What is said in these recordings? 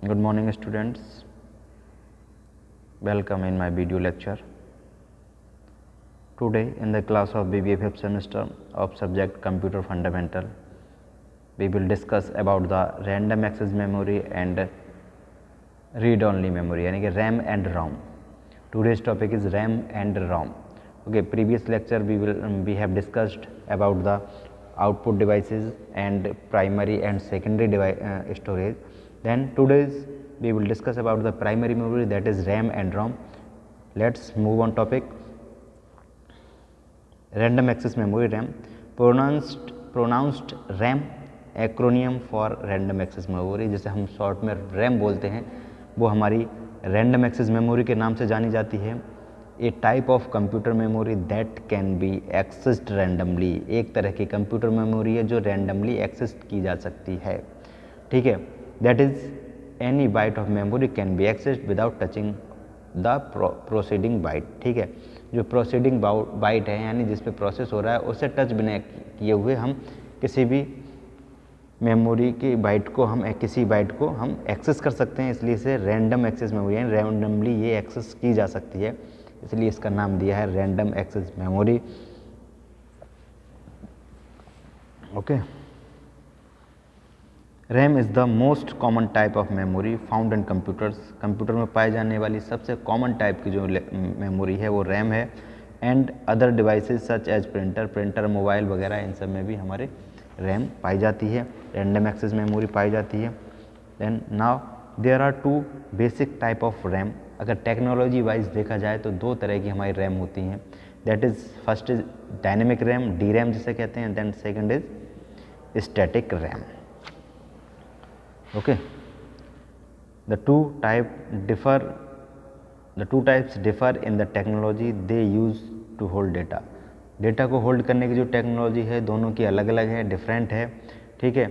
Good morning, students. Welcome in my video lecture. Today, in the class of BBA 5th semester of subject Computer Fundamental, we will discuss about the random access memory and read-only memory, यानी कि RAM and ROM. Today's topic is RAM and ROM. Okay, previous lecture we have discussed about the output devices and primary and secondary storage. Then today's we will discuss about the primary memory, that is RAM and ROM. Let's move on topic. Random access memory, RAM, pronounced RAM, acronym for random access memory, जिसे हम short में RAM बोलते हैं, वो हमारी random access memory के नाम से जानी जाती है. A type of computer memory that can be accessed randomly, एक तरह की कंप्यूटर मेमोरी है जो रैंडमली एक्सेस की जा सकती है. ठीक है, that is any byte of memory can be accessed without touching the proceeding byte. ठीक है, जो प्रोसीडिंग बाइट है यानी जिस पे प्रोसेस हो रहा है उसे टच बिना किए हुए हम किसी भी मेमोरी की बाइट को किसी बाइट को हम एक्सेस कर सकते हैं, इसलिए इसे रैंडम एक्सेस मेमोरी यानी रैंडमली ये एक्सेस की जा सकती है, इसलिए इसका नाम दिया है random access memory. Okay, RAM is the most common type of memory found in computers. Computer में पाई जाने वाली सबसे कॉमन टाइप की जो मेमोरी है वो रैम है. And other devices such as printer, mobile वगैरह, इन सब में भी हमारे रैम पाई जाती है, रैंडम एक्सेस मेमोरी पाई जाती है. Then now there are two basic type of RAM. अगर टेक्नोलॉजी वाइज देखा जाए तो दो तरह की हमारी रैम होती हैं. That is first is dynamic RAM, D RAM जिसे कहते हैं. Then second is static RAM. Okay, the two types differ in the technology they use to hold data. Data को होल्ड करने की जो टेक्नोलॉजी है दोनों की अलग अलग है, डिफरेंट है. ठीक है,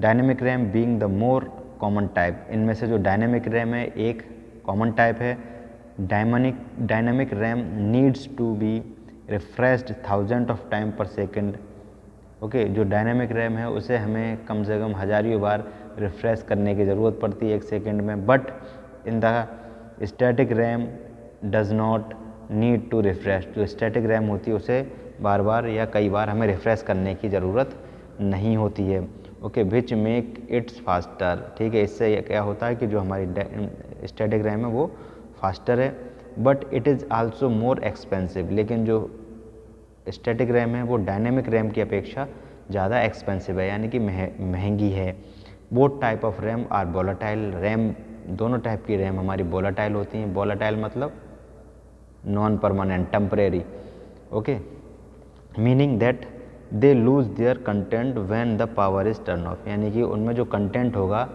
dynamic RAM being the more common type, इनमें से जो डायनेमिक रैम है एक कॉमन टाइप है. Dynamic RAM needs to be refreshed 1000 of time per second. Okay, जो डायनेमिक रैम है उसे हमें कम से कम हजारियों बार रिफ्रेश करने की ज़रूरत पड़ती है एक सेकेंड में. But in the static RAM does not need to refresh. जो स्टैटिक रैम होती है उसे बार बार या कई बार हमें रिफ्रेश करने की ज़रूरत नहीं होती है. Okay, which make it's faster. ठीक है, इससे क्या होता है कि जो हमारी स्टैटिक रैम है वो फास्टर है, but it is also more expensive. लेकिन जो स्टैटिक रैम है वो डायनेमिक रैम की अपेक्षा ज़्यादा एक्सपेंसिव है, यानी कि महंगी है. Both type of RAM are volatile. RAM, दोनों टाइप की रैम हमारी वोलेटाइल होती हैं. वोलेटाइल मतलब non permanent, temporary. Okay, meaning that they lose their content when the power is turn off, यानी कि उनमें जो कंटेंट होगा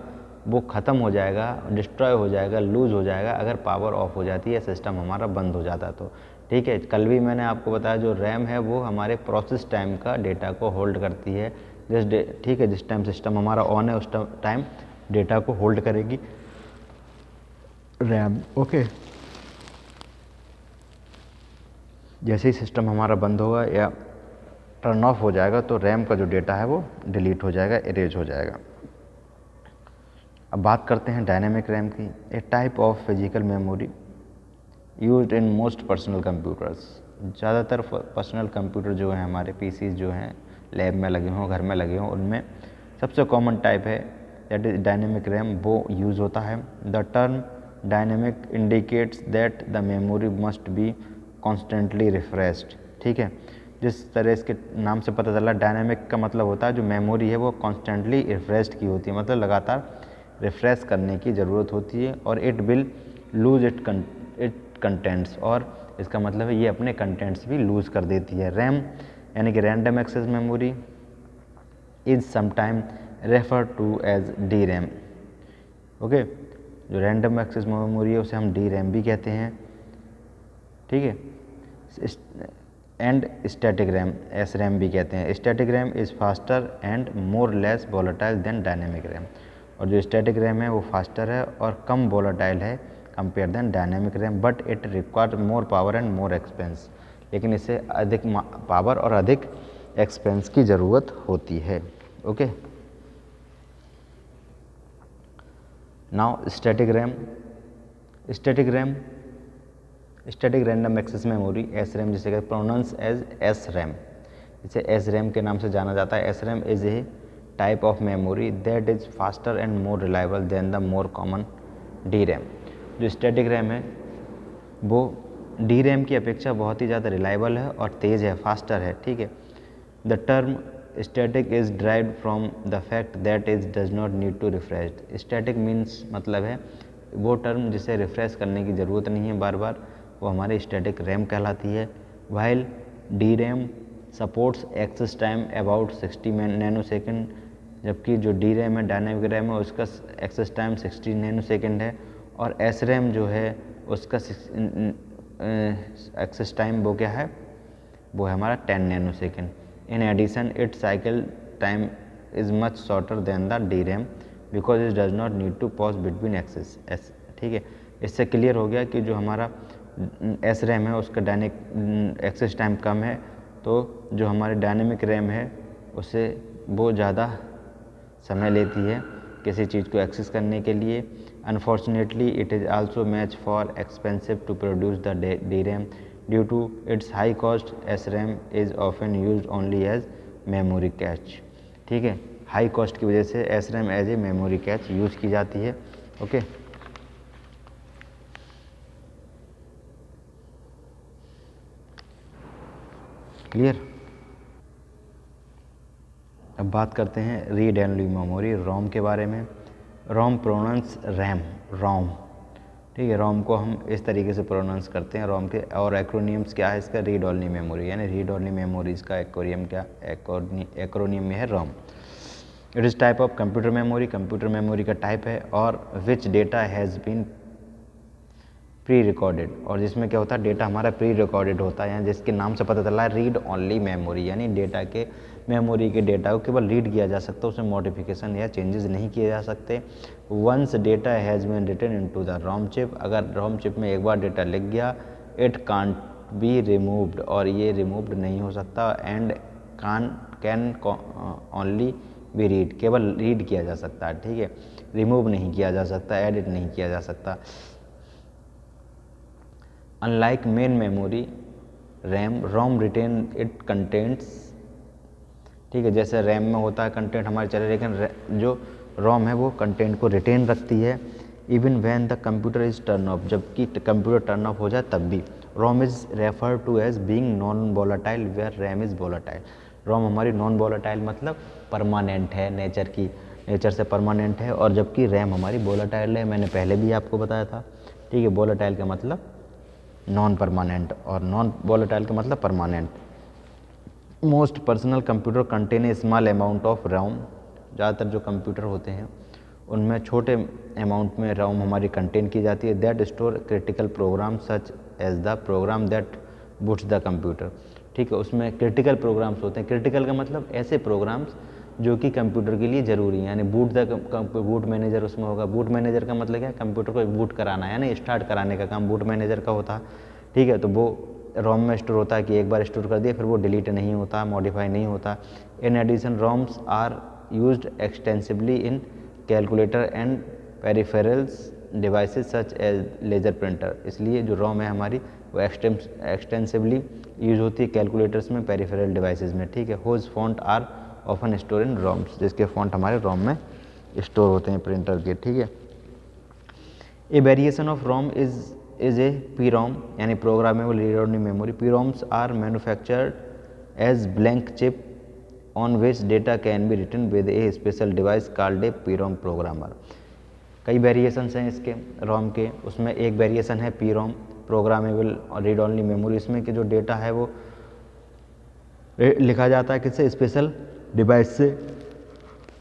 वो ख़त्म हो जाएगा, डिस्ट्रॉय हो जाएगा, लूज हो जाएगा अगर पावर ऑफ हो जाती है, सिस्टम हमारा बंद हो जाता तो. ठीक है, कल भी मैंने आपको बताया जो रैम है वो हमारे प्रोसेस टाइम का डेटा को होल्ड करती है. ठीक है, जिस टाइम सिस्टम हमारा ऑन है उस टाइम डेटा को होल्ड करेगी रैम. ओके, जैसे ही सिस्टम हमारा बंद होगा या टर्न ऑफ हो जाएगा तो रैम का जो डेटा है वो डिलीट हो जाएगा, इरेज हो जाएगा. अब बात करते हैं डायनेमिक रैम की. A type of physical memory used in most personal computers. ज़्यादातर पर्सनल कंप्यूटर जो हैं हमारे पीसीज जो हैं लैब में लगे हों, घर में लगे हों, उनमें सबसे कॉमन टाइप है दैट इज डायनेमिक रैम, वो यूज़ होता है. The term dynamic indicates that the memory must be constantly refreshed. ठीक है, जिस तरह इसके नाम से पता चला, डायनेमिक का मतलब होता है जो मेमोरी है वो कॉन्स्टेंटली रिफ्रेश्ड की होती है, मतलब लगातार रिफ्रेश करने की ज़रूरत होती है. और it will lose it contents, और इसका मतलब है ये अपने कंटेंट्स भी लूज़ कर देती है. रैम यानी कि random access memory is sometime refer to as D RAM. Okay, जो रैंडम एक्सेस मेमोरी है उसे हम डी रैम भी कहते हैं. ठीक है, and static RAM S RAM भी कहते हैं. Static RAM is faster and more less volatile than dynamic RAM. और जो स्टैटिक रैम है वो फास्टर है और कम वोलेटाइल है compare than dynamic RAM, but it require more power and more expense. लेकिन इससे अधिक पावर और अधिक एक्सपेंस की ज़रूरत होती है. Okay, now static random access memory S RAM, जिसे कहते हैं प्रोनाउंस एज एस रैम, इसे एस रैम के नाम से जाना जाता है। S RAM is a type of memory that is faster and more reliable than the more common D RAM. जो स्टैटिक रैम है वो डी रैम की अपेक्षा बहुत ही ज़्यादा रिलायबल है और तेज़ है, फास्टर है, ठीक है। The term static is derived from the fact that is does not need to refresh. Static means मतलब है वो टर्म जिसे रिफ्रेश करने की ज़रूरत नहीं है बार बार, वो हमारी स्टैटिक रैम कहलाती है। While D RAM supports access time about 60 nanosecond, जबकि जो डी रैम है डायनेमिक रैम है उसका एक्सेस टाइम 60 नैनो सेकेंड है, और एस रैम जो है उसका एक्सेस टाइम वो क्या है, वो है हमारा 10 nanosecond. In addition it cycle time is much shorter than the D RAM because it does not need to pause between access, ठीक है। इससे क्लियर हो गया कि जो हमारा एस रैम है उसका एक्सेस टाइम कम है, तो जो हमारी डायनेमिक रैम है उससे वो ज़्यादा समय लेती है किसी चीज़ को एक्सेस करने के लिए। Unfortunately it is also much for expensive to produce the D RAM due to its high cost. S RAM is often use only as memory cache, ठीक है। हाई कॉस्ट की वजह से S RAM as a memory cache use की जाती है, okay. Clear. अब बात करते हैं रीड ओनली मेमोरी रोम के बारे में। रोम प्रोनाउंस रैम, रोम, ठीक है। रोम को हम इस तरीके से प्रोनाउंस करते हैं रोम के, और एक्रोनियम्स क्या है इसका, रीड ओनली मेमोरी, यानी रीड ओनली मेमोरी इसका एक्रोनियम क्या, एक्रोनियम में है ROM. It is type of computer memory का टाइप है, और which data has been pre recorded, और जिसमें क्या होता है डेटा हमारा प्री रिकॉर्डेड होता है, यानी जिसके नाम से पता चला है रीड ओनली मेमोरी, यानी डेटा के मेमोरी के डेटा को केवल रीड किया जा सकता है, उसमें मॉडिफिकेशन या चेंजेस नहीं किए जा सकते। Once data has been written into the ROM chip, अगर रोम चिप में एक बार डेटा लिख गया, इट कांट बी रिमूव्ड, और ये रिमूव्ड नहीं हो सकता, and can only be read, केवल रीड किया जा सकता है, ठीक है, रिमूव नहीं किया जा सकता, एडिट नहीं किया जा सकता। Unlike main memory RAM, ROM retain it contents, ठीक है, जैसे रैम में होता है कंटेंट हमारे चले, लेकिन जो रोम है वो कंटेंट को रिटेन रखती है। Even when the computer is turn off, जबकि कंप्यूटर टर्न ऑफ हो जाए तब भी। ROM is refer to as being non volatile where RAM is volatile. ROM हमारी नॉन वोलाटाइल मतलब परमानेंट है, नेचर से परमानेंट है, और जबकि रैम हमारी वोलाटाइल है, मैंने पहले भी आपको बताया था, ठीक है। वोलाटाइल का मतलब नॉन परमानेंट, और नॉन वोलेटाइल का मतलब permanent. Most personal computer contain a small amount of ROM, ज़्यादातर जो कंप्यूटर होते हैं उनमें छोटे अमाउंट में रोम हमारी कंटेन की जाती है। That store critical program such as the program that boots the computer, ठीक है। उसमें क्रिटिकल प्रोग्राम्स होते हैं, क्रिटिकल का मतलब ऐसे प्रोग्राम्स जो कि कंप्यूटर के लिए ज़रूरी है, यानी बूट मैनेजर उसमें होगा। बूट मैनेजर का मतलब क्या है, कंप्यूटर को बूट कराना है, यानी स्टार्ट कराने का काम बूट मैनेजर का होता है, ठीक है। तो वो रोम में स्टोर होता है कि एक बार स्टोर कर दिया फिर वो डिलीट नहीं होता, मॉडिफाई नहीं होता। In addition ROMs are used extensively in calculator and peripherals devices such as laser printer, इसलिए जो रोम है हमारी वो एक्सटेंसिवली यूज होती है कैलकुलेटर्स में, पेरिफेरल डिवाइसेस में, ठीक है। Those font are often store in ROMs, जिसके फॉन्ट हमारे रोम में स्टोर होते हैं प्रिंटर के, ठीक है। A variation of ROM is a P ROM, यानी programmable read only memory. P ROMs are manufactured as blank chip on which data can be written with a special device called a P ROM programmer. कई variations हैं इसके ROM के, उसमें एक variation है P ROM, programmable और read only memory. इसमें कि जो डेटा है वो लिखा जाता है किससे, स्पेशल डिवाइस से,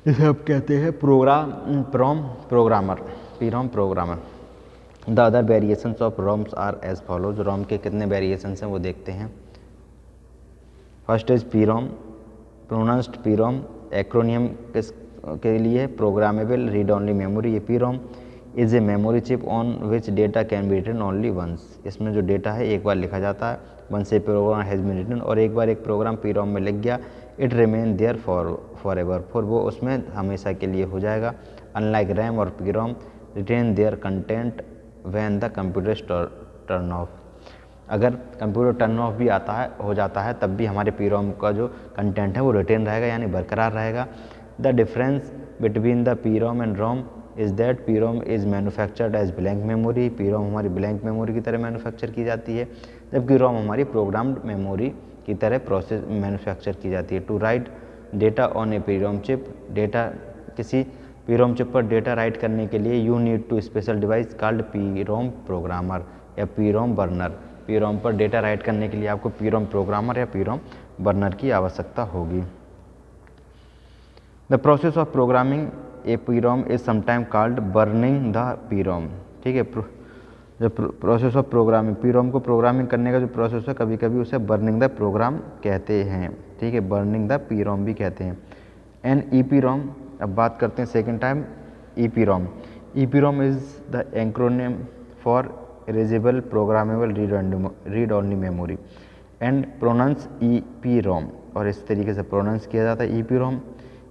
इसे आप कहते हैं programmer, P ROM programmer. The other variations of ROMs are as follows, ROM के कितने वेरिएशंस हैं वो देखते हैं। First is P ROM, pronounced P ROM, acronym के लिए प्रोग्रामेबल रीड ओनली मेमोरी। ये P ROM is a memory chip on which data can be written only once, इसमें जो डेटा है एक बार लिखा जाता है, once a program has been written, और एक बार एक प्रोग्राम पी रोम में लिख गया, it remain there for ever, फिर वो उसमें हमेशा के लिए हो जाएगा। अनलाइक रैम और P ROM, retain their content when the computer turn off. अगर कंप्यूटर टर्न ऑफ भी हो जाता है तब भी हमारे पी रोम का जो कंटेंट है वो रिटेन रहेगा, यानी बरकरार रहेगा। The difference between the P ROM and ROM is that P ROM is manufactured as blank memory. P ROM हमारी ब्लैंक मेमोरी की तरह मैन्युफैक्चर की जाती है, जबकि रोम हमारी प्रोग्राम्ड मेमोरी की तरह प्रोसेस मैन्युफैक्चर की जाती है। To write data on a P ROM chip, data किसी पी रोम चिप पर डेटा राइट करने के लिए you need to special device called P ROM programmer या P ROM burner. P ROM पर डेटा राइट करने के लिए आपको पी रोम प्रोग्रामर या पी रोम बर्नर की आवश्यकता होगी। The process of programming a P ROM is sometime called burning the P ROM. ठीक है, जो process of programming, P ROM को प्रोग्रामिंग करने का जो प्रोसेस है कभी कभी उसे बर्निंग द प्रोग्राम कहते हैं। ठीक है, बर्निंग द पी रोम भी कहते हैं। एन ई पी रोम, अब बात करते हैं second time E P ROM. E P ROM is the acronym for erasable programmable read only memory and pronounce E P ROM, और इस तरीके से प्रोनाउंस किया जाता है। E P ROM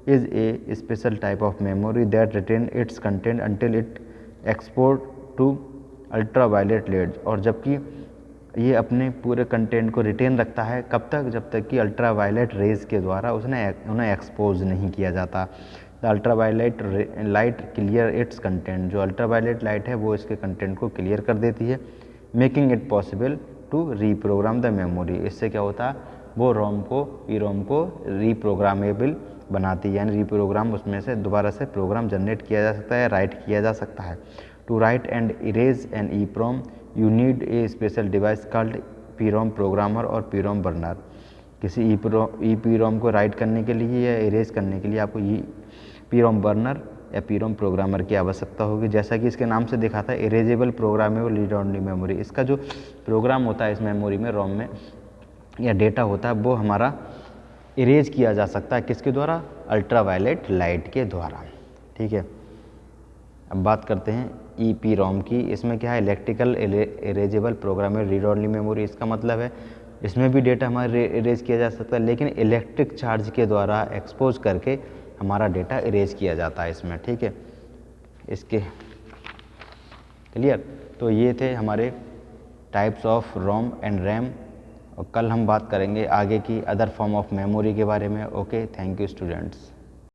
is a special type of memory that retain its content until it exposed to ultraviolet rays, और जबकि ये अपने पूरे कंटेंट को रिटेन रखता है कब तक, जब तक कि अल्ट्रा वायलेट रेज के द्वारा उन्हें एक्सपोज नहीं किया जाता। The ultraviolet light clear its content, जो अल्ट्रा वायलेट लाइट है वो इसके कंटेंट को क्लियर कर देती है, making it possible to reprogram the memory. इससे क्या होता है, वो रोम को पी रोम को रीप्रोग्रामेबल बनाती है, यानी रीप्रोग्राम उसमें से दोबारा से प्रोग्राम जनरेट किया जा सकता है, राइट किया जा सकता है। To write and erase an E PROM you need a special device called P ROM programmer और पी रोम बर्नर। किसी ई पी रोम को राइट करने के लिए या इरेज करने के लिए आपको पी रोम बर्नर या पी रोम प्रोग्रामर की आवश्यकता होगी। जैसा कि इसके नाम से दिखा था, erasable programmable read only memory, इसका जो प्रोग्राम होता है इस मेमोरी में, रोम में, या डेटा होता है वो हमारा इरेज किया जा सकता है किसके द्वारा, अल्ट्रा वायलेट लाइट के द्वारा। ठीक है, अब बात करते हैं ई पी रोम की। इसमें क्या है, electrical erasable programmable read only memory. इसका मतलब है इसमें भी डेटा हमारे इरेज किया जा सकता है, लेकिन इलेक्ट्रिक चार्ज के द्वारा एक्सपोज करके हमारा डेटा इरेज किया जाता है इसमें। ठीक है, इसके क्लियर। तो ये थे हमारे types of ROM and RAM, और कल हम बात करेंगे आगे की अदर फॉर्म ऑफ मेमोरी के बारे में। Okay, thank you students.